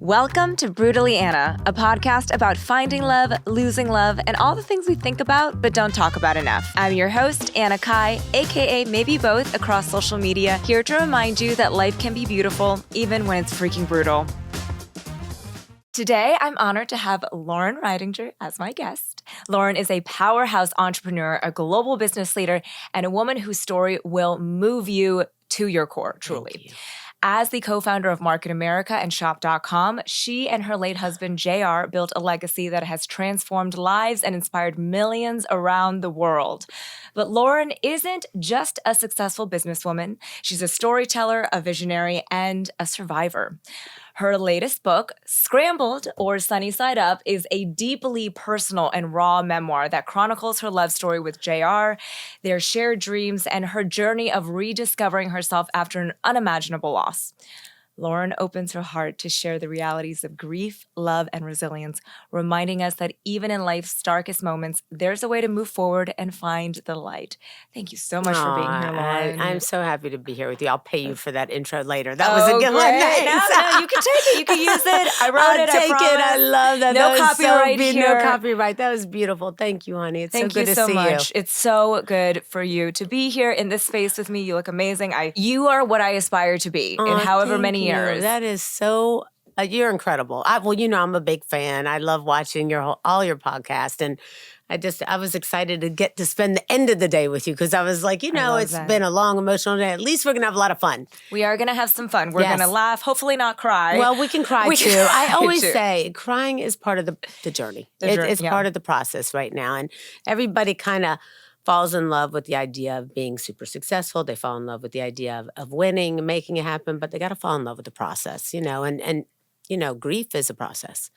Welcome to Brutally Anna, a podcast about finding love, losing love, and all the things we think about but don't talk about enough. I'm your host, Anna Kai, aka Maybe Both across social media, here to remind you that life can be beautiful even when it's freaking brutal. Today, I'm honored to have Loren Ridinger as my guest. Loren is a powerhouse entrepreneur, a global business leader, and a woman whose story will move you to your core, truly. As the co-founder of Market America and Shop.com, she and her late husband, JR, built a legacy that has transformed lives and inspired millions around the world. But Loren isn't just a successful businesswoman. She's a storyteller, a visionary, and a survivor. Her latest book, Scrambled or Sunny Side Up, is a deeply personal and raw memoir that chronicles her love story with JR, their shared dreams, and her journey of rediscovering herself after an unimaginable loss. Loren opens her heart to share the realities of grief, love, and resilience, reminding us that even in life's darkest moments, there's a way to move forward and find the light. Thank you so much for being here, Loren. I'm so happy to be here with you. I'll pay you for that intro later. That was a good one. No, you can take it. You can use it. I wrote it. Take it. I love that. No that copyright here. No copyright. That was beautiful. Thank you, honey. It's Thank so good you to so see much. you. It's so good for you to be here in this space with me. You look amazing. You are what I aspire to be in however many years. That is so. You're incredible. I'm a big fan. I love watching all your podcasts, and I was excited to get to spend the end of the day with you because I was like, it's been a long emotional day. At least we're gonna have a lot of fun. We are gonna have some fun. We're gonna laugh. Hopefully not cry. Well, we can cry too. I always say crying is part of the journey. It's part of the process right now, and everybody kind of falls in love with the idea of being super successful. They fall in love with the idea of winning and making it happen, but they got to fall in love with the process, and grief is a process.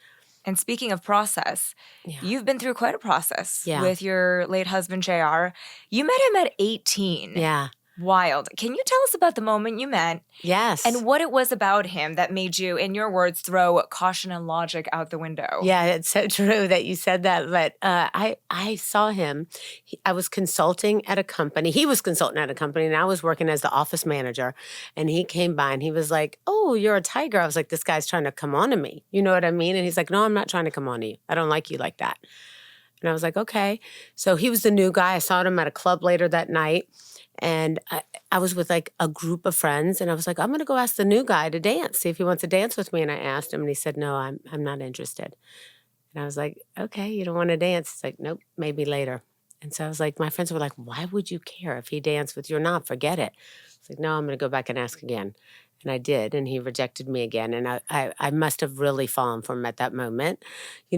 And speaking of process, you've been through quite a process with your late husband, JR. You met him at 18. Yeah. Wild. Can you tell us about the moment you met? Yes. And what it was about him that made you, in your words, throw caution and logic out the window? Yeah, it's so true that you said that. But I saw him. I was consulting at a company. He was consulting at a company, and I was working as the office manager. And he came by, and he was like, "Oh, you're a tiger." I was like, "This guy's trying to come on to me." You know what I mean? And he's like, "No, I'm not trying to come on to you. I don't like you like that." And I was like, "Okay." So he was the new guy. I saw him at a club later that night. And I was with like a group of friends, and I was like, I'm going to go ask the new guy to dance, see if he wants to dance with me. And I asked him, and he said, "No, I'm not interested." And I was like, "Okay, you don't want to dance?" He's like, "Nope, maybe later." And so I was like, my friends were like, "Why would you care if he danced with you or not? Forget it." I was like, "No, I'm going to go back and ask again." And I did, and he rejected me again. And I must have really fallen for him at that moment.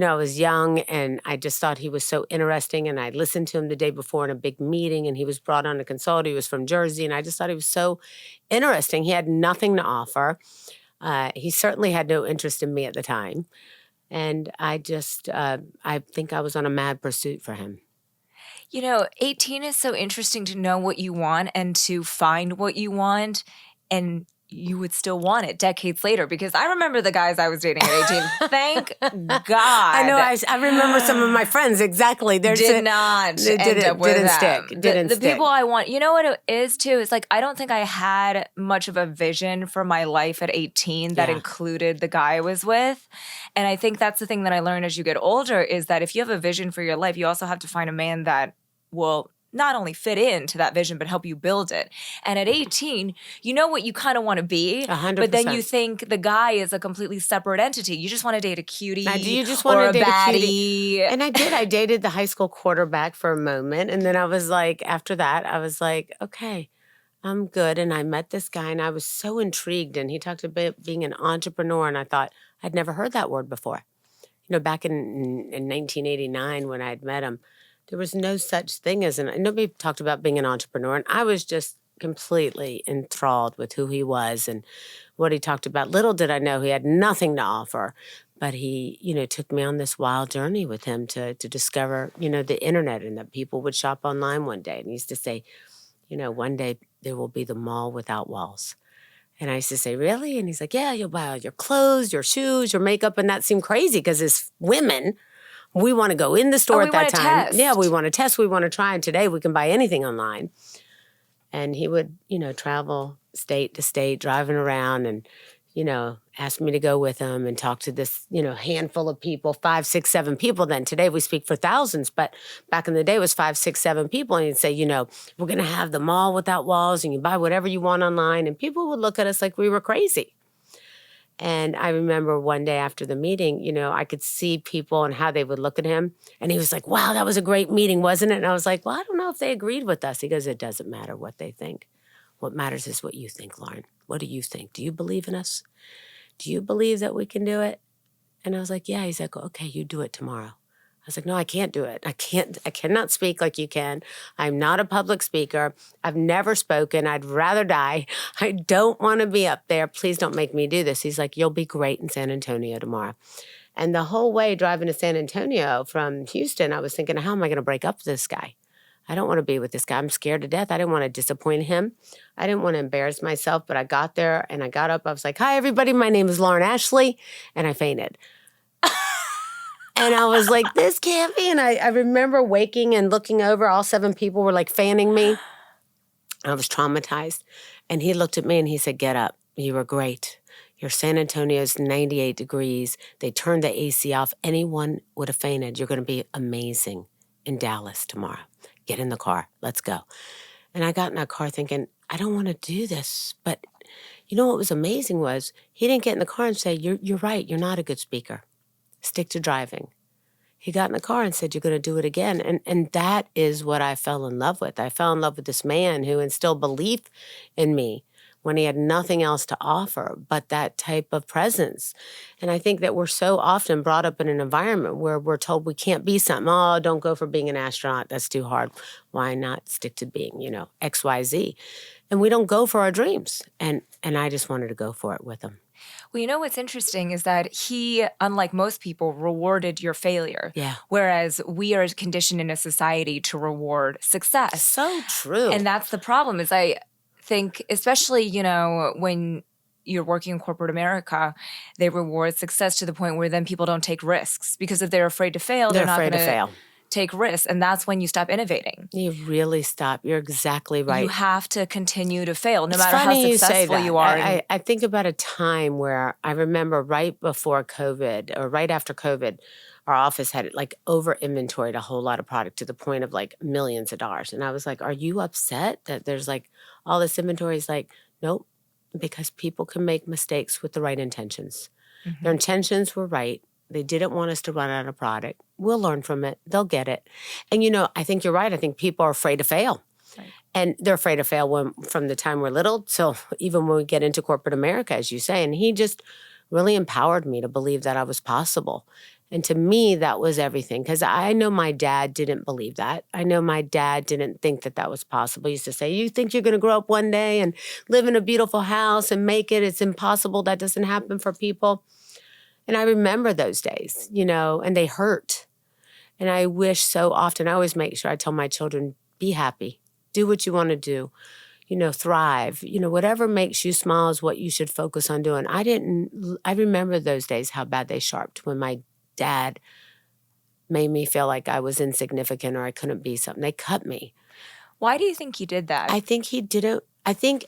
I was young, and I just thought he was so interesting. And I listened to him the day before in a big meeting, and he was brought on to consult. He was from Jersey, and I just thought he was so interesting. He had nothing to offer. He certainly had no interest in me at the time. And I just, I think I was on a mad pursuit for him. 18 is so interesting to know what you want and to find what you want, and you would still want it decades later, because I remember the guys I was dating at 18. Thank God. I know. I remember some of my friends exactly. Didn't stick. The people I want. You know what it is too? It's like I don't think I had much of a vision for my life at 18 that included the guy I was with. And I think that's the thing that I learned as you get older is that if you have a vision for your life, you also have to find a man that will not only fit into that vision, but help you build it. And at 18, you know what you kind of want to be, 100%. But then you think the guy is a completely separate entity. You just want to date a cutie you just want or to a date baddie. A cutie. And I did. I dated the high school quarterback for a moment. And then I was like, after that, I was like, okay, I'm good. And I met this guy, and I was so intrigued. And he talked about being an entrepreneur. And I thought, I'd never heard that word before. Back in 1989 when I had met him, there was no such thing as nobody talked about being an entrepreneur. And I was just completely enthralled with who he was and what he talked about. Little did I know he had nothing to offer, but he, took me on this wild journey with him to discover, the internet, and that people would shop online one day. And he used to say, one day there will be the mall without walls. And I used to say, really? And he's like, yeah, you'll buy all your clothes, your shoes, your makeup. And that seemed crazy because as women, we want to go in the store at that time. Test. Yeah, we want to test. We want to try. And today we can buy anything online. And he would, travel state to state, driving around and, asked me to go with him and talk to this, handful of people, 5, 6, 7 people. Then today we speak for thousands, but back in the day it was 5, 6, 7 people. And he'd say, we're going to have the mall without walls and you buy whatever you want online. And people would look at us like we were crazy. And I remember one day after the meeting, I could see people and how they would look at him. And he was like, wow, that was a great meeting, wasn't it? And I was like, well, I don't know if they agreed with us. He goes, it doesn't matter what they think. What matters is what you think, Loren. What do you think? Do you believe in us? Do you believe that we can do it? And I was like, yeah. He's like, okay, you do it tomorrow. I was like, no, I can't do it. I cannot speak like you can. I'm not a public speaker. I've never spoken. I'd rather die. I don't want to be up there. Please don't make me do this. He's like, you'll be great in San Antonio tomorrow. And the whole way driving to San Antonio from Houston, I was thinking, how am I going to break up with this guy? I don't want to be with this guy. I'm scared to death. I didn't want to disappoint him. I didn't want to embarrass myself, but I got there and I got up. I was like, hi, everybody. My name is Loren Ashley. And I fainted. And I was like, this can't be. And I remember waking and looking over. All 7 people were like fanning me. I was traumatized. And he looked at me and he said, get up. You were great. Your San Antonio's 98 degrees. They turned the AC off. Anyone would have fainted. You're going to be amazing in Dallas tomorrow. Get in the car. Let's go. And I got in that car thinking, I don't want to do this. But what was amazing was he didn't get in the car and say, you're right. You're not a good speaker. Stick to driving. He got in the car and said, you're going to do it again. And that is what I fell in love with. I fell in love with this man who instilled belief in me when he had nothing else to offer but that type of presence. And I think that we're so often brought up in an environment where we're told we can't be something. Oh, don't go for being an astronaut. That's too hard. Why not stick to being, X, Y, Z? And we don't go for our dreams. And I just wanted to go for it with him. Well, what's interesting is that he, unlike most people, rewarded your failure. Yeah. Whereas we are conditioned in a society to reward success. So true. And that's the problem is I think, especially, when you're working in corporate America, they reward success to the point where then people don't take risks because if they're afraid to fail, they're not going to fail. Take risks. And that's when you stop innovating. You really stop. You're exactly right. You have to continue to fail no matter how successful you are. I think about a time where I remember right before COVID or right after COVID, our office had over inventoried a whole lot of product to the point of millions of dollars. And I was like, are you upset that there's all this inventory? He's like, nope, because people can make mistakes with the right intentions. Mm-hmm. Their intentions were right. They didn't want us to run out of product. We'll learn from it. They'll get it. And, I think you're right. I think people are afraid to fail. Right. And they're afraid to fail from the time we're little. So even when we get into corporate America, as you say, and he just really empowered me to believe that I was possible. And to me, that was everything. Because I know my dad didn't believe that. I know my dad didn't think that that was possible. He used to say, you think you're going to grow up one day and live in a beautiful house and make it? It's impossible. That doesn't happen for people. And I remember those days, and they hurt. And I wish so often, I always make sure I tell my children, be happy, do what you want to do, thrive, whatever makes you smile is what you should focus on doing. I remember those days, how bad they sharped when my dad made me feel like I was insignificant or I couldn't be something. They cut me. Why do you think he did that? I think he didn't. I think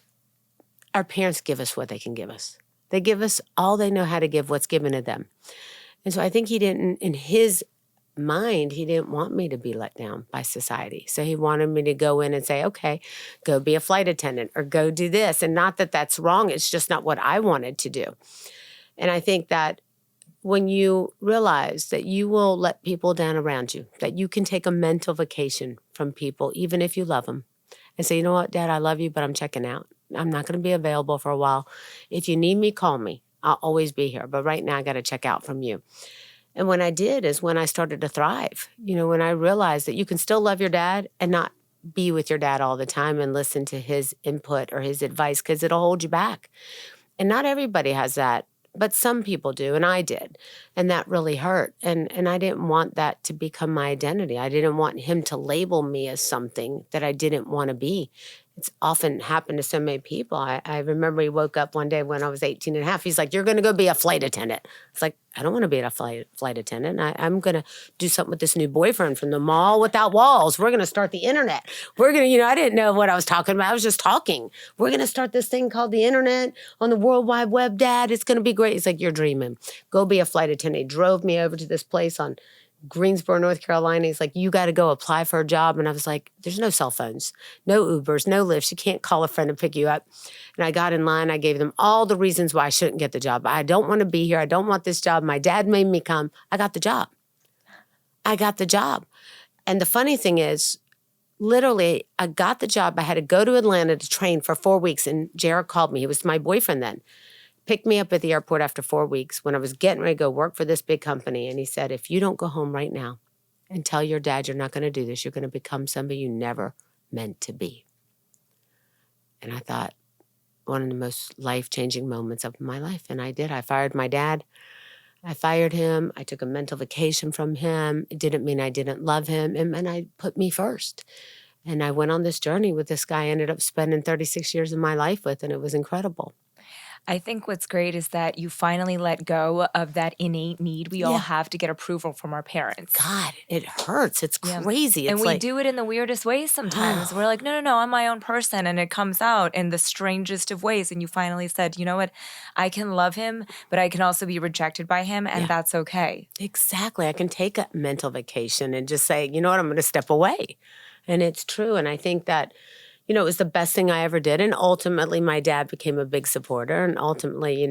our parents give us what they can give us. They give us all they know how to give, what's given to them. And so I think he didn't, in his mind, he didn't want me to be let down by society. So he wanted me to go in and say, okay, go be a flight attendant or go do this. And not that that's wrong. It's just not what I wanted to do. And I think that when you realize that you will let people down around you, that you can take a mental vacation from people, even if you love them, and say, you know what, Dad, I love you, but I'm checking out. I'm not going to be available for a while. If you need me, call me. I'll always be here. But right now, I got to check out from you. And when I did is when I started to thrive. When I realized that you can still love your dad and not be with your dad all the time and listen to his input or his advice because it'll hold you back. And not everybody has that, but some people do, and I did. And that really hurt. And I didn't want that to become my identity. I didn't want him to label me as something that I didn't want to be. it's often happened to so many people. I remember he woke up one day when I was 18 and a half. He's like, you're going to go be a flight attendant. It's like, I don't want to be a flight attendant. I'm going to do something with this new boyfriend from the mall without walls. We're going to start the internet. We're going to, I didn't know what I was talking about. I was just talking. We're going to start this thing called the internet on the World Wide Web, Dad. It's going to be great. He's like, you're dreaming. Go be a flight attendant. He drove me over to this place on Greensboro, North Carolina. He's like, you got to go apply for a job. And I was like, there's no cell phones, no Ubers, no Lyfts. You can't call a friend and pick you up. And I got in line. I gave them all the reasons why I shouldn't get the job. I don't want to be here. I don't want this job. My dad made me come. I got the job. I got the job. And the funny thing is, literally, I got the job. I had to go to Atlanta to train for 4 weeks. And Jared called me. He was my boyfriend then. Picked me up at the airport after 4 weeks when I was getting ready to go work for this big company. And he said, if you don't go home right now and tell your dad you're not going to do this, you're going to become somebody you never meant to be. And I thought, one of the most life-changing moments of my life. And I did. I fired my dad. I fired him. I took a mental vacation from him. It didn't mean I didn't love him. And I put me first. And I went on this journey with this guy I ended up spending 36 years of my life with, and it was incredible. I think what's great is that you finally let go of that innate need we all have to get approval from our parents. God, it hurts. It's crazy. It's and we do it in the weirdest ways sometimes. We're like, no, I'm my own person. And it comes out in the strangest of ways. And you finally said, you know what? I can love him, but I can also be rejected by him. And that's okay. Exactly. I can take a mental vacation and just say, you know what? I'm going to step away. And it's true. And I think that, it was the best thing I ever did. And ultimately, my dad became a big supporter. And ultimately,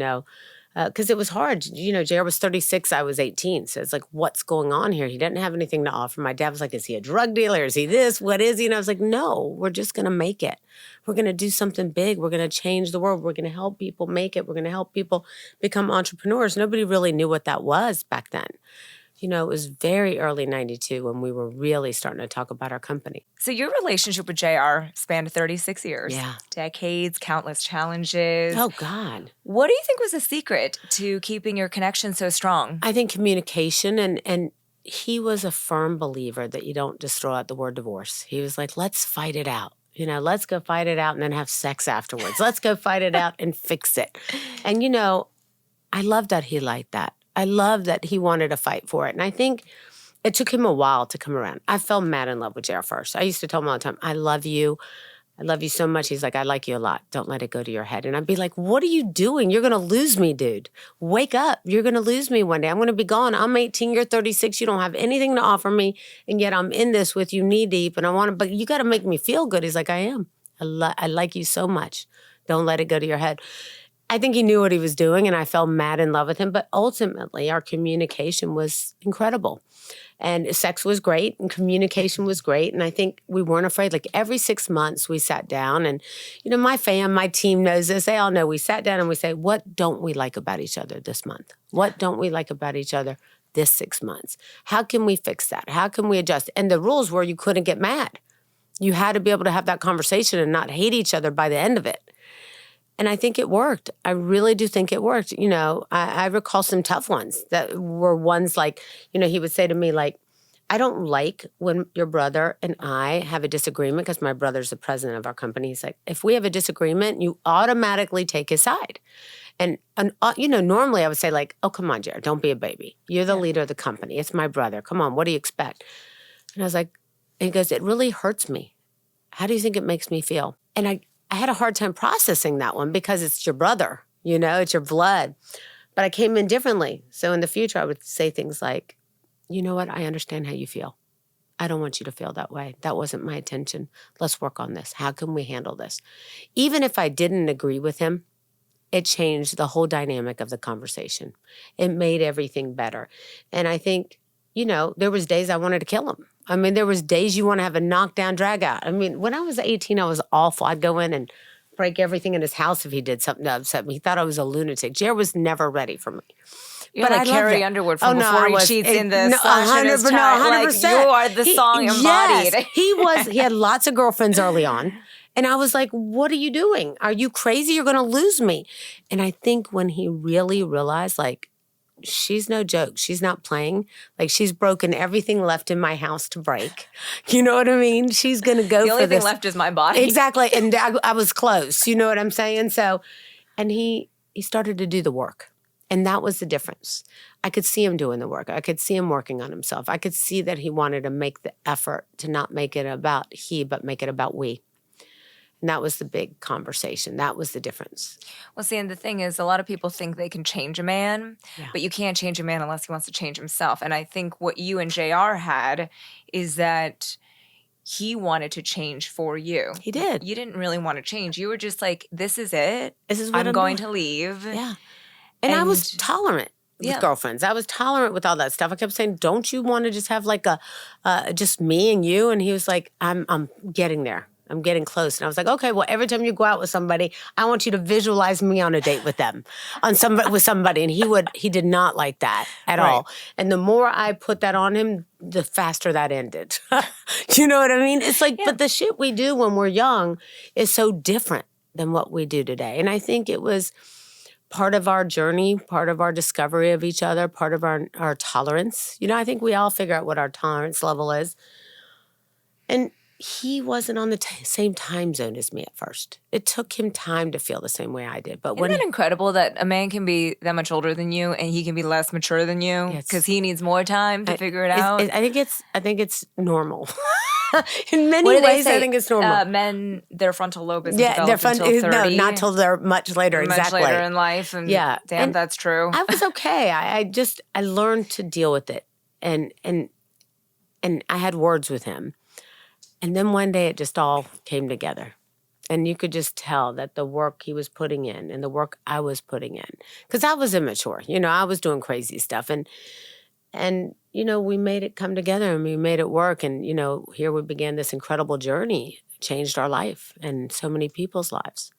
because it was hard. Jared was 36, I was 18. So it's like, what's going on here? He didn't have anything to offer. My dad was like, is he a drug dealer? Is he this? What is he? And I was like, no, we're just going to make it. We're going to do something big. We're going to change the world. We're going to help people make it. We're going to help people become entrepreneurs. Nobody really knew what that was back then. It was very early 92 when we were really starting to talk about our company. So your relationship with JR spanned 36 years. Yeah. Decades, countless challenges. Oh, God. What do you think was the secret to keeping your connection so strong? I think communication, and he was a firm believer that you don't just throw out the word divorce. He was like, let's fight it out. Let's go fight it out and then have sex afterwards. Let's go fight it out and fix it. And, I love that he liked that. I love that he wanted to fight for it. And I think it took him a while to come around. I fell mad in love with JR first. I used to tell him all the time, I love you. I love you so much. He's like, I like you a lot. Don't let it go to your head. And I'd be like, what are you doing? You're going to lose me, dude. Wake up. You're going to lose me one day. I'm going to be gone. I'm 18. You're 36. You don't have anything to offer me. And yet I'm in this with you knee deep. And I want to, but you got to make me feel good. He's like, I am. I like you so much. Don't let it go to your head. I think he knew what he was doing, and I fell mad in love with him. But ultimately, our communication was incredible. And sex was great, and communication was great. And I think we weren't afraid. Like every 6 months, we sat down. And, my team knows this. They all know. We sat down and we say, what don't we like about each other this month? What don't we like about each other this 6 months? How can we fix that? How can we adjust? And the rules were you couldn't get mad. You had to be able to have that conversation and not hate each other by the end of it. And I think it worked. I really do think it worked. I recall some tough ones that were ones like, he would say to me, like, I don't like when your brother and I have a disagreement because my brother's the president of our company. He's like, if we have a disagreement, you automatically take his side. And normally I would say like, oh, come on, Jared, don't be a baby. You're the leader of the company. It's my brother. Come on, what do you expect? And I was like, and he goes, it really hurts me. How do you think it makes me feel? And I had a hard time processing that one because it's your brother, it's your blood. But I came in differently. So in the future, I would say things like, you know what? I understand how you feel. I don't want you to feel that way. That wasn't my intention. Let's work on this. How can we handle this? Even if I didn't agree with him, it changed the whole dynamic of the conversation. It made everything better. And I think, there was days I wanted to kill him. I mean, there was days you want to have a knockdown, drag out. I mean, when I was 18, I was awful. I'd go in and break everything in his house if he did something to upset me. He thought I was a lunatic. Jared was never ready for me. But like Carrie Underwood from Before He Cheats in the Sunshine Is 100%. Like, you are the song embodied. Yes, he had lots of girlfriends early on. And I was like, what are you doing? Are you crazy? You're going to lose me. And I think when he really realized, like, she's no joke. She's not playing. Like, she's broken everything left in my house to break. You know what I mean? She's going to go for this. The only thing left is my body. Exactly. And I was close. You know what I'm saying? So, and he started to do the work. And that was the difference. I could see him doing the work. I could see him working on himself. I could see that he wanted to make the effort to not make it about he, but make it about we. And that was the big conversation. That was the difference. Well, see, and the thing is, a lot of people think they can change a man, but you can't change a man unless he wants to change himself. And I think what you and JR had is that he wanted to change for you. He did. You didn't really want to change. You were just like, this is it. This is what I'm going to leave. Yeah. And I was tolerant with girlfriends. I was tolerant with all that stuff. I kept saying, don't you want to just have like a just me and you? And he was like, I'm getting there. I'm getting close. And I was like, okay, well, every time you go out with somebody, I want you to visualize me on a date with them, with somebody. And he did not like that at all. And the more I put that on him, the faster that ended. You know what I mean? It's like, but the shit we do when we're young is so different than what we do today. And I think it was part of our journey, part of our discovery of each other, part of our tolerance. You know, I think we all figure out what our tolerance level is. And he wasn't on the same time zone as me at first. It took him time to feel the same way I did. But Isn't it incredible that a man can be that much older than you and he can be less mature than you because he needs more time to figure it out? I think it's normal. In many ways, I think it's normal. Men, their frontal lobe isn't developed until 30. No, not till they're much later. Exactly. Much later in life. And damn, that's true. I was okay. I learned to deal with it, and I had words with him. And then one day it just all came together. And you could just tell that the work he was putting in and the work I was putting in. Because I was immature. You know, I was doing crazy stuff. And you know, we made it come together and we made it work. And, you know, here we began this incredible journey. It changed our life and so many people's lives.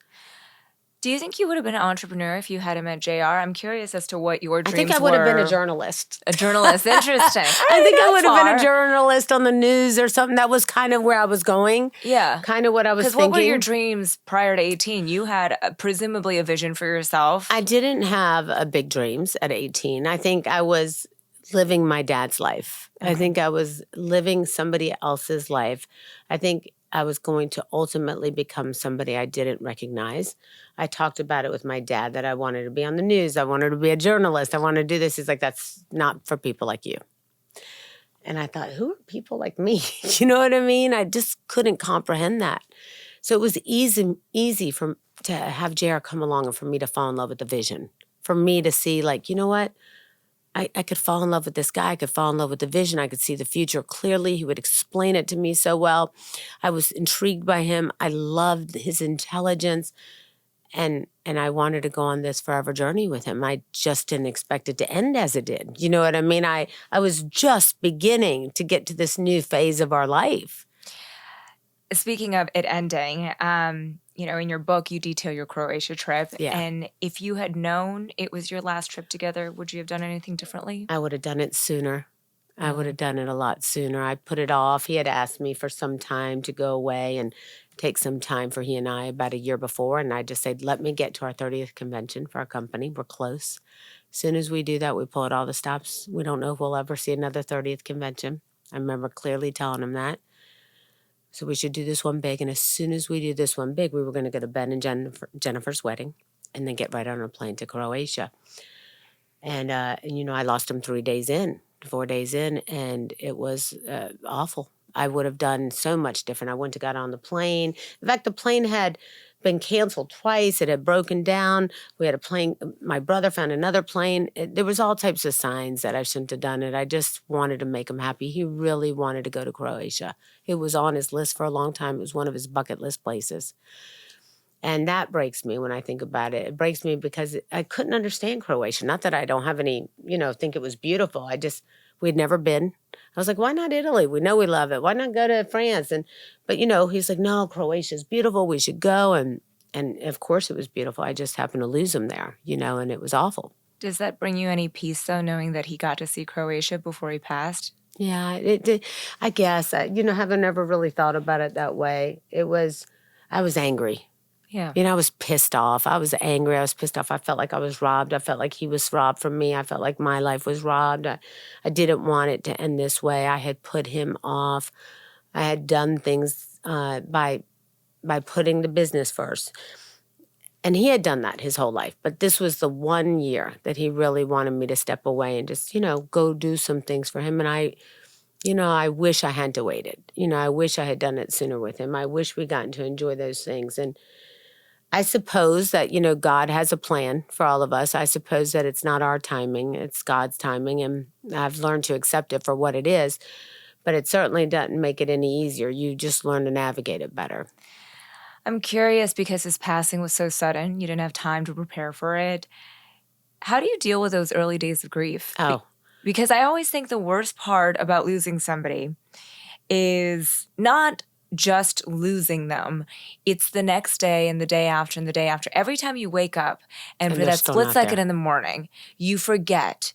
Do you think you would have been an entrepreneur if you hadn't met JR? I'm curious as to what your dreams were. I think I would have been a journalist. A journalist, interesting. I think I would have been a journalist on the news or something. That was kind of where I was going. Yeah. Kind of what I was thinking. Because what were your dreams prior to 18? You had presumably a vision for yourself. I didn't have big dreams at 18. I think I was living my dad's life. Okay. I think I was living somebody else's life. I think I was going to ultimately become somebody I didn't recognize. I talked about it with my dad that I wanted to be on the news. I wanted to be a journalist. I wanted to do this. He's like, that's not for people like you. And I thought, who are people like me? You know what I mean? I just couldn't comprehend that. So it was easy to have JR come along and for me to fall in love with the vision. For me to see like, you know what? I could fall in love with this guy. I could fall in love with the vision. I could see the future clearly. He would explain it to me so well. I was intrigued by him. I loved his intelligence. And I wanted to go on this forever journey with him. I just didn't expect it to end as it did. You know what I mean? I was just beginning to get to this new phase of our life. Speaking of it ending, you know, in your book, you detail your Croatia trip. Yeah. And if you had known it was your last trip together, would you have done anything differently? I would have done it sooner. I would have done it a lot sooner. I put it off. He had asked me for some time to go away and take some time for he and I about a year before. And I just said, let me get to our 30th convention for our company. We're close. As soon as we do that, we pull out all the stops. We don't know if we'll ever see another 30th convention. I remember clearly telling him that. So we should do this one big. And as soon as we do this one big, we were going to go to Ben and Jennifer's wedding and then get right on a plane to Croatia. And you know, I lost him 4 days in, and it was awful. I would have done so much different. I wouldn't have got on the plane. In fact, the plane had been canceled twice. It had broken down. We had a plane. My brother found another plane. There was all types of signs that I shouldn't have done it. I just wanted to make him happy. He really wanted to go to Croatia. It was on his list for a long time. It was one of his bucket list places. And that breaks me when I think about it. It breaks me because I couldn't understand Croatia. Not that I don't have any, you know, think it was beautiful. We'd never been. I was like, why not Italy? We know we love it. Why not go to France? But, you know, he's like, no, Croatia's beautiful. We should go. And of course it was beautiful. I just happened to lose him there, you know, and it was awful. Does that bring you any peace, though, knowing that he got to see Croatia before he passed? Yeah, it did. I guess, you know, haven't ever really thought about it that way. I was angry. Yeah. I was pissed off. I was angry. I was pissed off. I felt like I was robbed. I felt like he was robbed from me. I felt like my life was robbed. I didn't want it to end this way. I had put him off. I had done things by putting the business first. And he had done that his whole life. But this was the 1 year that he really wanted me to step away and just, go do some things for him. And I wish I hadn't waited. I wish I had done it sooner with him. I wish we gotten to enjoy those things. And I suppose that, God has a plan for all of us. I suppose that it's not our timing, it's God's timing. And I've learned to accept it for what it is. But it certainly doesn't make it any easier. You just learn to navigate it better. I'm curious because his passing was so sudden. You didn't have time to prepare for it. How do you deal with those early days of grief? Oh. Because I always think the worst part about losing somebody is not just losing them. It's the next day and the day after and the day after. Every time you wake up and for that split second in the morning, you forget,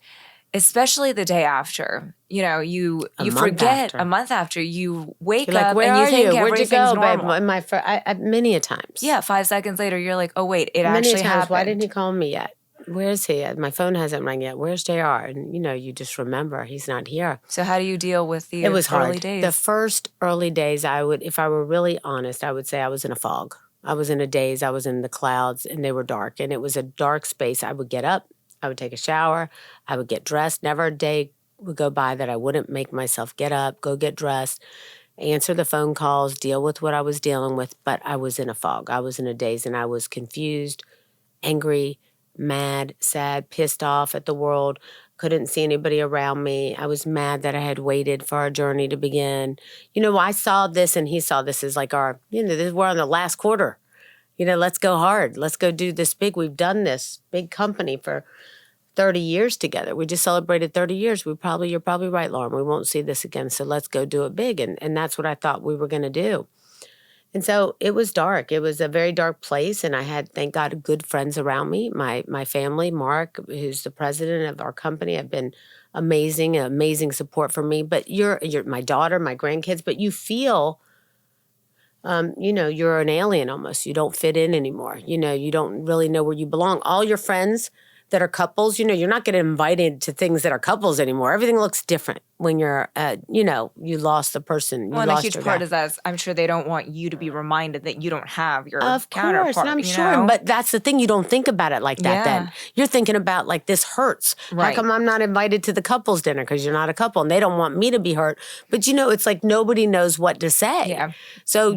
especially the day after. You forget a month after. You wake up and you think everything's normal. Where'd you go, babe? Many a times. Yeah, 5 seconds later, you're like, oh, wait, it many actually times, happened. Why didn't he call me yet? Where is he? My phone hasn't rang yet. Where's JR? And, you just remember he's not here. So how do you deal with the early days? The first early days, if I were really honest, I would say I was in a fog. I was in a daze. I was in the clouds, and they were dark. And it was a dark space. I would get up. I would take a shower. I would get dressed. Never a day would go by that I wouldn't make myself get up, go get dressed, answer the phone calls, deal with what I was dealing with. But I was in a fog. I was in a daze, and I was confused, angry, mad, sad, pissed off at the world, couldn't see anybody around me. I was mad that I had waited for our journey to begin. I saw this and he saw this as like we're on the last quarter. Let's go hard. Let's go do this big. We've done this big company for 30 years together. We just celebrated 30 years. You're probably right, Loren. We won't see this again. So let's go do it big. And that's what I thought we were going to do. And so it was dark. It was a very dark place. And I had, thank God, good friends around me. My family, Mark, who's the president of our company, have been amazing support for me. But you're my daughter, my grandkids, but you feel, you're an alien almost. You don't fit in anymore. You don't really know where you belong. All your friends that are couples, you're not getting invited to things that are couples anymore. Everything looks different when you're, you lost the person. Well, and a huge part is that I'm sure they don't want you to be reminded that you don't have your counterpart. Of course, and I'm sure. But that's the thing. You don't think about it like that then. You're thinking about like, this hurts. Right. How come I'm not invited to the couples dinner? Because you're not a couple and they don't want me to be hurt. But, it's like nobody knows what to say. Yeah. So,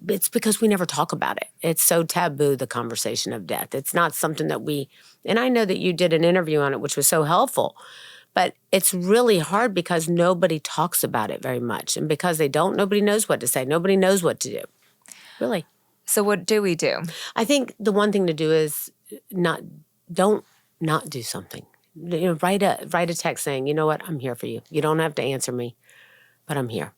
it's because we never talk about it. It's so taboo, the conversation of death. It's not something that and I know that you did an interview on it, which was so helpful. But it's really hard because nobody talks about it very much. And because they don't, nobody knows what to say. Nobody knows what to do. Really. So what do we do? I think the one thing to do is not do something. Write a text saying, you know what, I'm here for you. You don't have to answer me, but I'm here.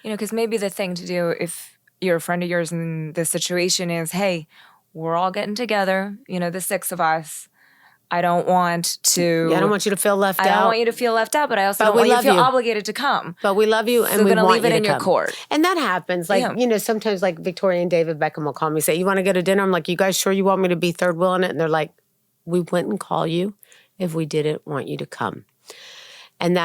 Because maybe the thing to do if you're a friend of yours and the situation is, hey, we're all getting together, the 6 of us. I don't want to... Yeah, I don't want you to feel left out. I don't want you to feel left out, but I also don't want you to feel obligated to come. But we love you, and we want you to come. So we're going to leave it in your court. And that happens. Sometimes like Victoria and David Beckham will call me and say, you want to go to dinner? I'm like, you guys sure you want me to be third wheel in it? And they're like, we wouldn't call you if we didn't want you to come. And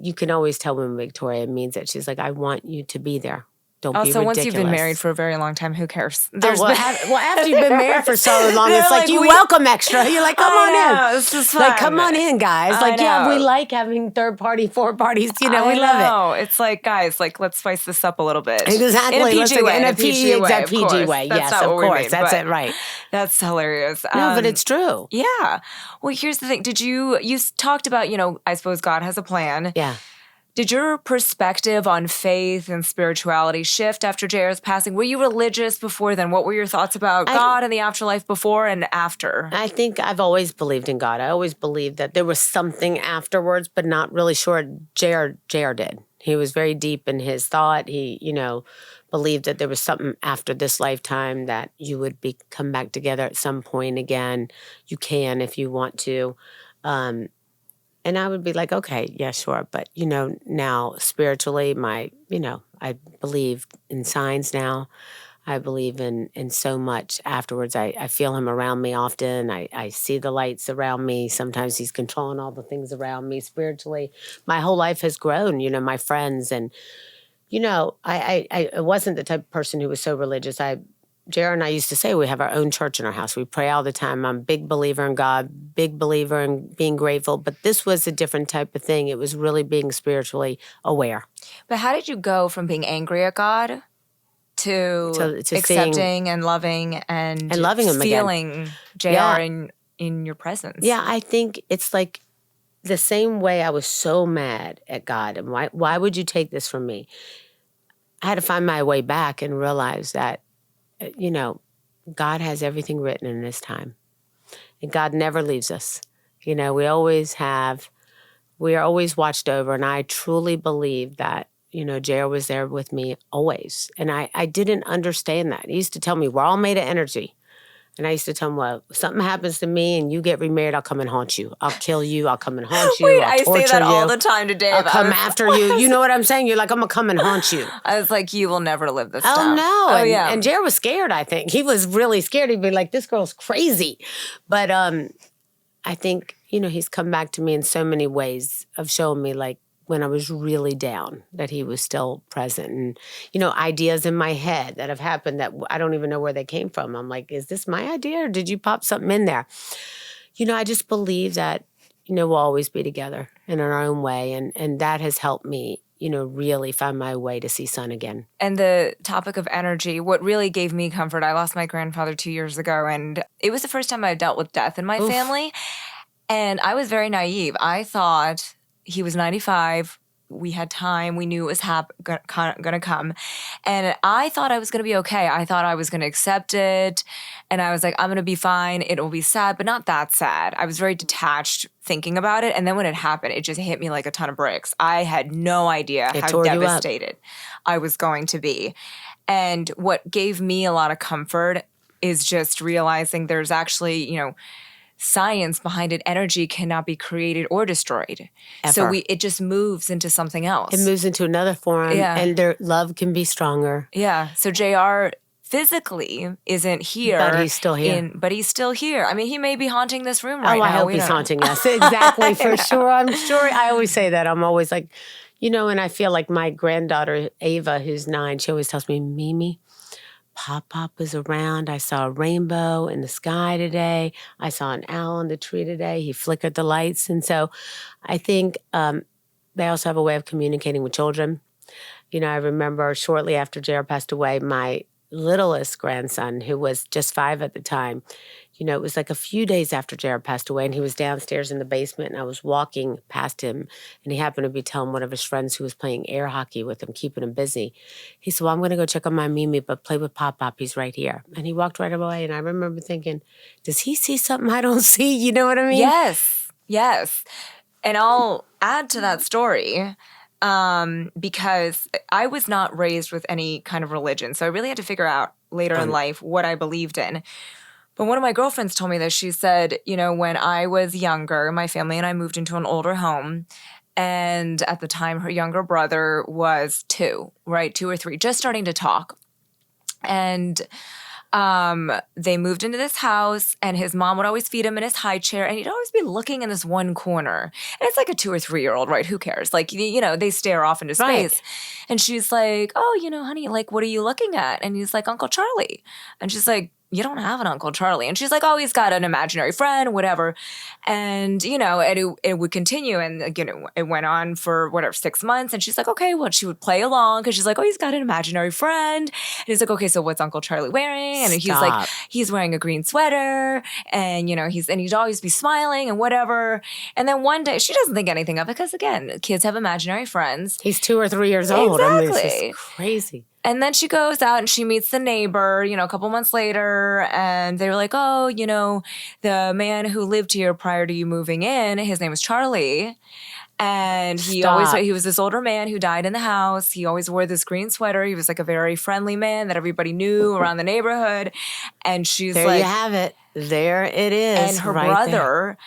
you can always tell when Victoria means it. She's like, I want you to be there. Don't be ridiculous. Also, once you've been married for a very long time, who cares? After you've been married for so long, it's like you welcome extra. You're like, come on in. This is fun. Like, come on in, guys. We like having third party, 4 parties. We love it. It's like, guys, let's spice this up a little bit. Exactly. In a PG way. In a PG way. That's yes, of course. That's it, right. That's hilarious. No, but it's true. Yeah. Well, here's the thing. You talked about, I suppose God has a plan. Yeah. Did your perspective on faith and spirituality shift after JR's passing? Were you religious before then? What were your thoughts about God and the afterlife before and after? I think I've always believed in God. I always believed that there was something afterwards, but not really sure. JR did. He was very deep in his thought. He, believed that there was something after this lifetime, that you would come back together at some point again. You can if you want to. And I would be like, okay, yeah, sure. But, now spiritually, I believe in signs now. I believe in so much afterwards. I feel him around me often. I see the lights around me. Sometimes he's controlling all the things around me spiritually. My whole life has grown, my friends. And, I wasn't the type of person who was so religious. Jared and I used to say we have our own church in our house. We pray all the time. I'm a big believer in God, big believer in being grateful. But this was a different type of thing. It was really being spiritually aware. But how did you go from being angry at God to accepting and loving and loving him feeling again. JR in your presence? Yeah, I think it's like the same way I was so mad at God. And why would you take this from me? I had to find my way back and realize that, God has everything written in His time. And God never leaves us. We are always watched over. And I truly believe that, JR was there with me always. And I didn't understand that. He used to tell me, we're all made of energy. And I used to tell him, well, if something happens to me and you get remarried, I'll come and haunt you. I'll kill you. I'll come and haunt you. Wait, I'll torture I say that you. all the time to Dave. I'll come after you. You know what I'm saying? You're like, I'm going to come and haunt you. I was like, you will never live this Oh, down. no. Oh, and, yeah. And Jared was scared, I think. He was really scared. He'd be like, this girl's crazy. But I think, he's come back to me in so many ways of showing me, like, when I was really down, that he was still present. And, ideas in my head that have happened that I don't even know where they came from. I'm like, is this my idea or did you pop something in there? I just believe that, we'll always be together in our own way. And that has helped me, really find my way to see sun again. And the topic of energy, what really gave me comfort, I lost my grandfather 2 years ago, and it was the first time I dealt with death in my family. And I was very naive. I thought he was 95. We had time. We knew it was going to come. And I thought I was going to be okay. I thought I was going to accept it. And I was like, I'm going to be fine. It will be sad, but not that sad. I was very detached thinking about it. And then when it happened, it just hit me like a ton of bricks. I had no idea how devastated I was going to be. And what gave me a lot of comfort is just realizing there's actually, science behind it. Energy cannot be created or destroyed. Ever. So it just moves into something else. It moves into another form, and their love can be stronger. Yeah. So JR physically isn't here. But he's still here. But he's still here. I mean, he may be haunting this room right now. I hope he's haunting us. Exactly, for sure. I'm sure. I always say that. I'm always like, and I feel like my granddaughter, Ava, who's 9, she always tells me, Mimi, Pop is around. I saw a rainbow in the sky today. I saw an owl in the tree today. He flickered the lights. And so I think they also have a way of communicating with children. I remember shortly after JR passed away, my littlest grandson, who was just 5 at the time, it was like a few days after JR passed away, and he was downstairs in the basement, and I was walking past him, and he happened to be telling one of his friends who was playing air hockey with him, keeping him busy. He said, well, I'm going to go check on my Mimi, but play with Pop. He's right here. And he walked right away, and I remember thinking, does he see something I don't see? You know what I mean? Yes. And I'll add to that story because I was not raised with any kind of religion, so I really had to figure out later in life what I believed in. But one of my girlfriends told me this. She said, when I was younger, my family and I moved into an older home. And at the time, her younger brother was 2 or 3, just starting to talk. And they moved into this house, and his mom would always feed him in his high chair, and he'd always be looking in this one corner. And it's like a 2 or 3-year-old, right? Who cares? Like, they stare off into space. Right. And she's like, oh, honey, like, what are you looking at? And he's like, Uncle Charlie. And she's like, you don't have an Uncle Charlie. And she's like, oh, he's got an imaginary friend, whatever. And, it would continue. And, it went on for 6 months. And she's like, okay, well, she would play along because she's like, oh, he's got an imaginary friend. And he's like, okay, so what's Uncle Charlie wearing? And he's like, he's wearing a green sweater. And, he'd always be smiling and whatever. And then one day, she doesn't think anything of it because, again, kids have imaginary friends. He's 2 or 3 years old. Exactly. I mean, it's just crazy. And then she goes out and she meets the neighbor, a couple months later, and they were like, oh, the man who lived here prior to you moving in, his name was Charlie. And he was this older man who died in the house. He always wore this green sweater. He was like a very friendly man that everybody knew around the neighborhood. And she's there you have it. There it is. And her brother,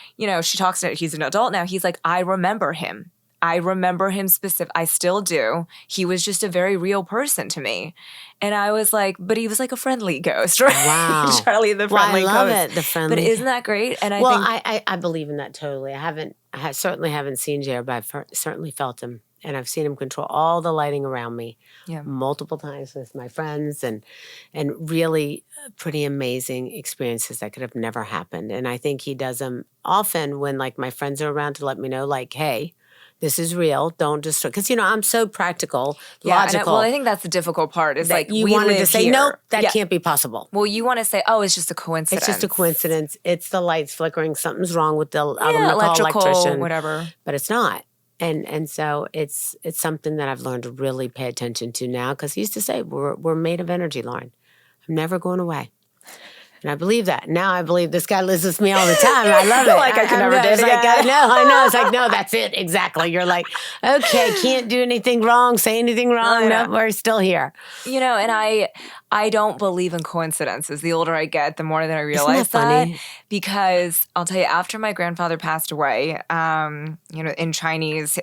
she talks to, he's an adult now. He's like, I remember him. I remember him I still do. He was just a very real person to me. And I was like, but he was like a friendly ghost, right? Wow. Charlie the friendly I love ghost. it, the friendly. But isn't that great? And I believe in that totally. I certainly haven't seen Jared, but I've certainly felt him. And I've seen him control all the lighting around me multiple times with my friends and really pretty amazing experiences that could have never happened. And I think he does them often when like my friends are around to let me know like, hey, this is real. Don't destroy. Because, I'm so practical, logical. Well, I think that's the difficult part. Is like you we wanted live to say, here. nope, that can't be possible. Well, you want to say, oh, it's just a coincidence. It's just a coincidence. It's the lights flickering. Something's wrong with the electrical, electrician. whatever. But it's not. And so it's something that I've learned to really pay attention to now because he used to say, we're made of energy, Loren. I'm never going away. And I believe that. Now I believe this guy lives with me all the time. I love it. Like I could never date again. I know. It's like, no, that's it. Exactly. You're like, okay, can't do anything wrong, say anything wrong. No, we're still here. And I don't believe in coincidences. The older I get, the more that I realize Isn't that funny? Because I'll tell you, after my grandfather passed away, in Chinese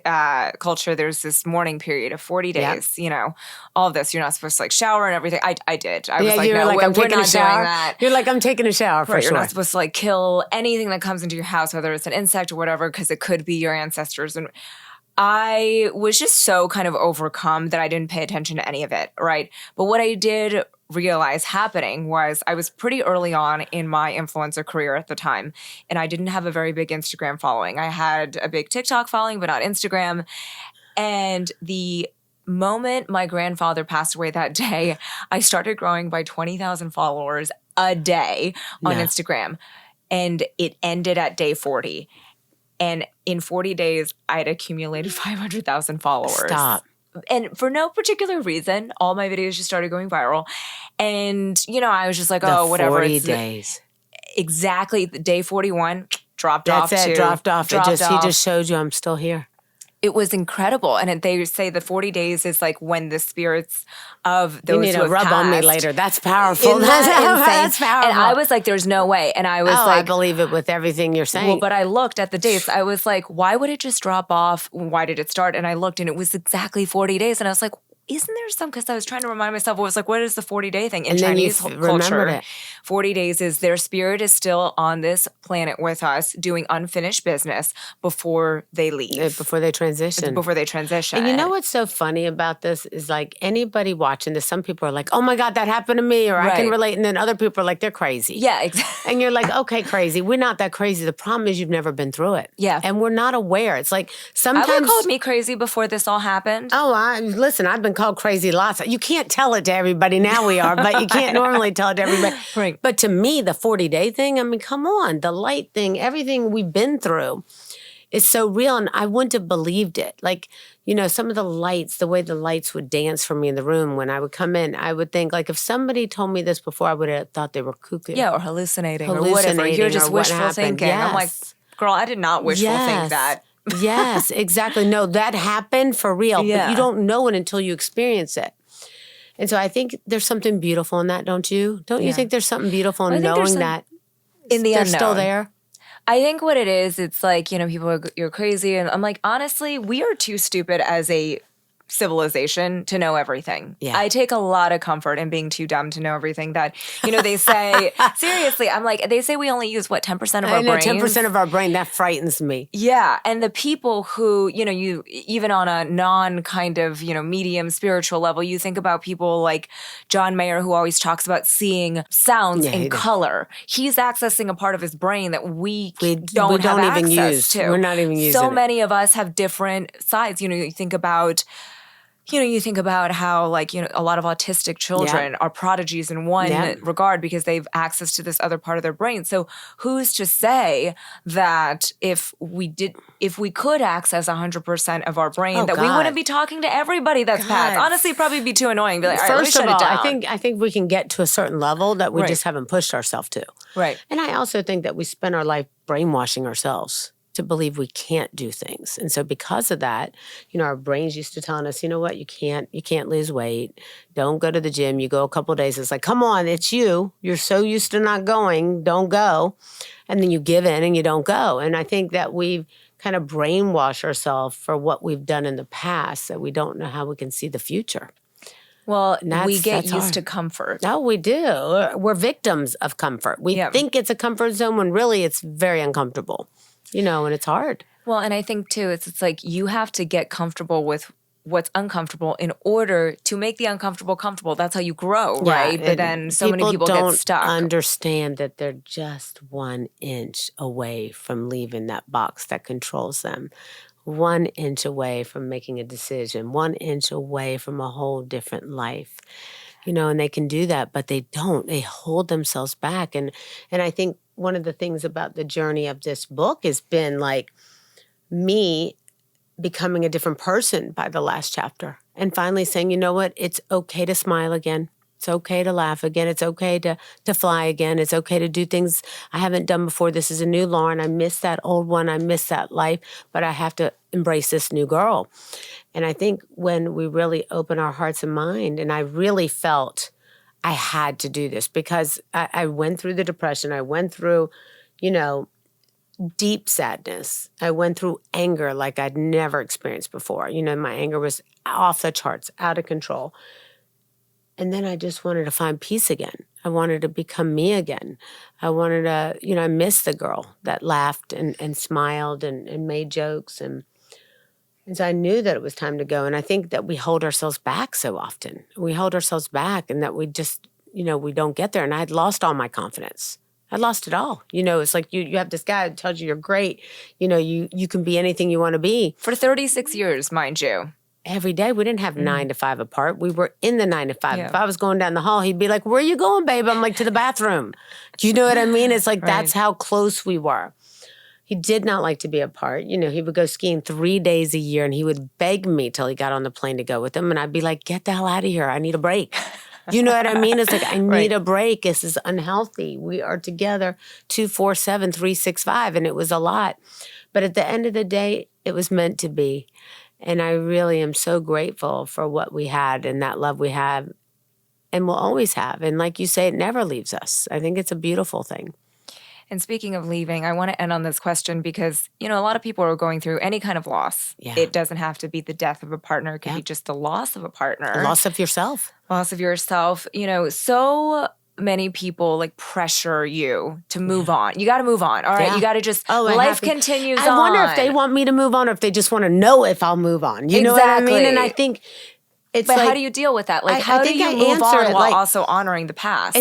culture, there's this mourning period of 40 days, all of this. You're not supposed to like shower and everything. I did. I was like, no, we're not doing that. You're like, I'm taking a shower for sure. You're not supposed to like kill anything that comes into your house, whether it's an insect or whatever, because it could be your ancestors. And I was just so kind of overcome that I didn't pay attention to any of it, right? But what I did realize happening was I was pretty early on in my influencer career at the time, and I didn't have a very big Instagram following. I had a big TikTok following, but not Instagram. And the moment my grandfather passed away that day, I started growing by 20,000 followers a day on Instagram. And it ended at day 40. And in 40 days, I had accumulated 500,000 followers. Stop. And for no particular reason, all my videos just started going viral. And, I was just like, whatever. 40 days. Exactly. Day 41, dropped off. That's it, dropped off. He just showed you I'm still here. It was incredible. And they say the 40 days is like when the spirits of those you need who to have rub passed, on me later. That's powerful. That's powerful. And I was like, there's no way. And I was like, I believe it with everything you're saying. Well, but I looked at the dates. I was like, why would it just drop off? Why did it start? And I looked and it was exactly 40 days. And I was like, isn't there some, because I was trying to remind myself, I was like, what is the 40-day thing in Chinese culture? 40 days is their spirit is still on this planet with us doing unfinished business before they leave. Before they transition. And you know what's so funny about this is like anybody watching this, some people are like, oh my God, that happened to me, or I can relate. And then other people are like, they're crazy. Yeah, exactly. And you're like, okay, crazy. We're not that crazy. The problem is you've never been through it. Yeah. And we're not aware. It's like sometimes. I would called me crazy before this all happened. Oh, listen, I've been called crazy lots. You can't tell it to everybody. Now we are, but you can't normally tell it to everybody. Right. But to me, the 40-day thing, I mean, come on, the light thing, everything we've been through is so real. And I wouldn't have believed it. Like, some of the lights, the way the lights would dance for me in the room when I would come in, I would think like if somebody told me this before, I would have thought they were cuckoo. Yeah, or hallucinating or whatever. You're just wishful thinking. Yes. I'm like, girl, I did not wishful think that. Yes, exactly. No, that happened for real. Yeah. But you don't know it until you experience it. And so I think there's something beautiful in that, don't you? Don't you think there's something beautiful in knowing that in the they're unknown. still there? I think what it is, it's like, people are, you're crazy. And I'm like, honestly, we are too stupid as a civilization to know everything. Yeah. I take a lot of comfort in being too dumb to know everything that, they say, seriously, I'm like, they say we only use 10% of our brains? 10% of our brain, that frightens me. Yeah. And the people who, you even on a non kind of, medium spiritual level, you think about people like John Mayer, who always talks about seeing sounds in color. He's accessing a part of his brain that we don't have even access use. to. We're not even using So it. many of us have different sides. You think about how a lot of autistic children are prodigies in one regard because they have access to this other part of their brain. So who's to say that if we could access 100% of our brain, we wouldn't be talking to everybody that's passed? Honestly, it'd probably be too annoying. Be like, all right, First let me of shut all, it down. I think we can get to a certain level that we just haven't pushed ourselves to. Right. And I also think that we spend our life brainwashing ourselves to believe we can't do things. And so because of that, our brains used to telling us, you know what, you can't lose weight. Don't go to the gym. You go a couple of days. It's like, come on, it's you. You're so used to not going. Don't go. And then you give in and you don't go. And I think that we've kind of brainwash ourselves for what we've done in the past that we don't know how we can see the future. Well, we get that's used hard. to comfort. No, we do. We're victims of comfort. We think it's a comfort zone when really it's very uncomfortable, and it's hard. Well, and I think too, it's like you have to get comfortable with what's uncomfortable in order to make the uncomfortable comfortable. That's how you grow, right? But then so many people get stuck. People don't understand that they're just 1 inch away from leaving that box that controls them. 1 inch away from making a decision, 1 inch away from a whole different life. And they can do that, but they don't. They hold themselves back. And I think one of the things about the journey of this book has been like me becoming a different person by the last chapter and finally saying, you know what, it's okay to smile again. It's okay to laugh again. It's okay to fly again. It's okay to do things I haven't done before. This is a new Loren. I miss that old one. I miss that life, but I have to embrace this new girl. And I think when we really open our hearts and mind, and I really felt I had to do this because I went through the depression. I went through, deep sadness. I went through anger like I'd never experienced before. My anger was off the charts, out of control. And then I just wanted to find peace again. I wanted to become me again. I wanted to, I missed the girl that laughed and smiled and made jokes. And so I knew that it was time to go. And I think that we hold ourselves back so often. We hold ourselves back and that we just, we don't get there. And I'd lost all my confidence. I lost it all. It's like you have this guy who tells you you're great. You can be anything you want to be. For 36 years, mind you. Every day. We didn't have 9 to 5 apart. We were in the 9 to 5. Yeah. If I was going down the hall, he'd be like, where are you going, babe? I'm like, to the bathroom. Do you know what I mean? It's like, That's how close we were. He did not like to be apart. He would go skiing 3 days a year and he would beg me till he got on the plane to go with him. And I'd be like, get the hell out of here. I need a break. You know what I mean? It's like, I need a break. This is unhealthy. We are together 24/7, 365. And it was a lot. But at the end of the day, it was meant to be. And I really am so grateful for what we had and that love we have and will always have. And like you say, it never leaves us. I think it's a beautiful thing. And speaking of leaving, I want to end on this question because, a lot of people are going through any kind of loss. Yeah. It doesn't have to be the death of a partner. It could be just the loss of a partner. The loss of yourself. Loss of yourself. So many people pressure you to move on. You got to move on. All right. You got to just, life continues on. I wonder if they want me to move on or if they just want to know if I'll move on. You know what I mean? And I think it's But how do you deal with that? How do you move on while also honoring the past?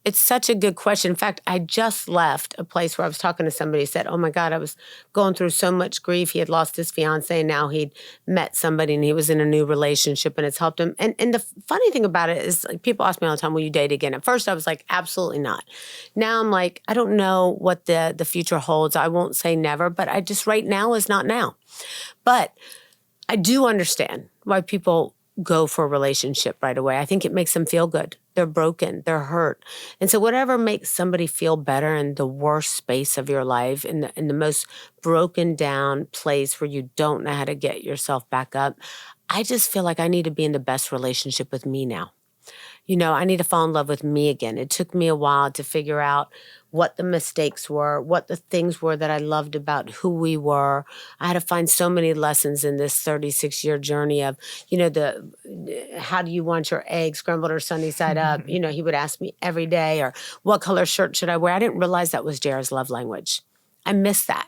It's such a good question. In fact, I just left a place where I was talking to somebody who said, oh my God, I was going through so much grief. He had lost his fiance and now he'd met somebody and he was in a new relationship and it's helped him. And the funny thing about it is people ask me all the time, will you date again? At first I was like, absolutely not. Now I'm like, I don't know what the future holds. I won't say never, but I just right now is not now. But I do understand why people go for a relationship right away. I think it makes them feel good. They're broken. They're hurt. And so whatever makes somebody feel better in the worst space of your life, in the most broken down place where you don't know how to get yourself back up, I just feel like I need to be in the best relationship with me now. I need to fall in love with me again. It took me a while to figure out what the mistakes were, what the things were that I loved about who we were. I had to find so many lessons in this 36-year journey of, how do you want your eggs scrambled or sunny side up? He would ask me every day, or what color shirt should I wear? I didn't realize that was Jared's love language. I missed that.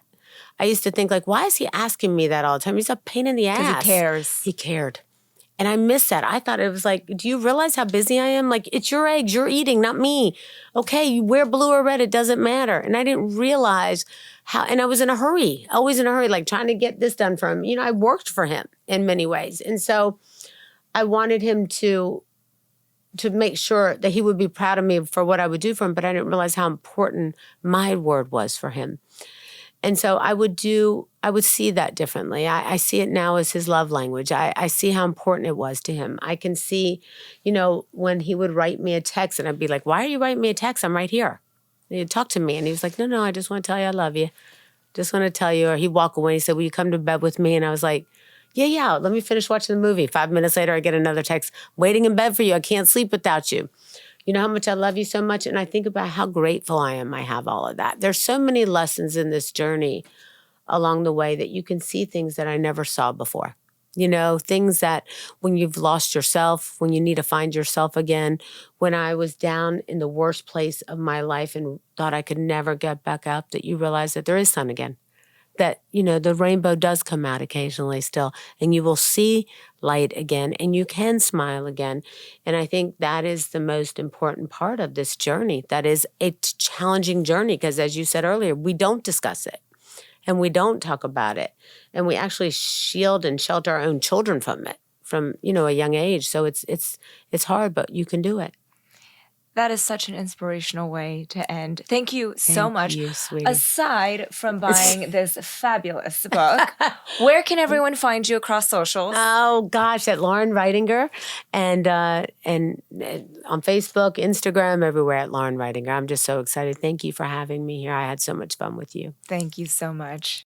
I used to think why is he asking me that all the time? He's a pain in the ass. Because he cares. He cared. And I missed that. I thought it was do you realize how busy I am? It's your eggs, you're eating, not me. Okay, you wear blue or red, it doesn't matter. And I didn't realize how, and I was in a hurry, always in a hurry, trying to get this done for him. I worked for him in many ways. And so I wanted him to make sure that he would be proud of me for what I would do for him, but I didn't realize how important my word was for him. And so I would see that differently. I see it now as his love language. I see how important it was to him. I can see, when he would write me a text and I'd be like, why are you writing me a text? I'm right here. And he'd talk to me and he was like, no, I just want to tell you I love you. Just want to tell you. Or he'd walk away and he said, will you come to bed with me? And I was like, yeah, let me finish watching the movie. 5 minutes later, I get another text, waiting in bed for you. I can't sleep without you. You know how much I love you so much? And I think about how grateful I am I have all of that. There's so many lessons in this journey along the way that you can see things that I never saw before. You know, things that when you've lost yourself, when you need to find yourself again, when I was down in the worst place of my life and thought I could never get back up, that you realize that there is sun again. That, you know, the rainbow does come out occasionally still, and you will see light again, and you can smile again. And I think that is the most important part of this journey. That is a challenging journey because, as you said earlier, we don't discuss it. And we don't talk about it. And we actually shield and shelter our own children from it from, you know, a young age. So it's hard, but you can do it. That is such an inspirational way to end. Thank you so much. Thank you, sweetie. Aside from buying this fabulous book, where can everyone find you across socials? Oh gosh, at Loren Ridinger, and on Facebook, Instagram, everywhere at Loren Ridinger. I'm just so excited. Thank you for having me here. I had so much fun with you. Thank you so much.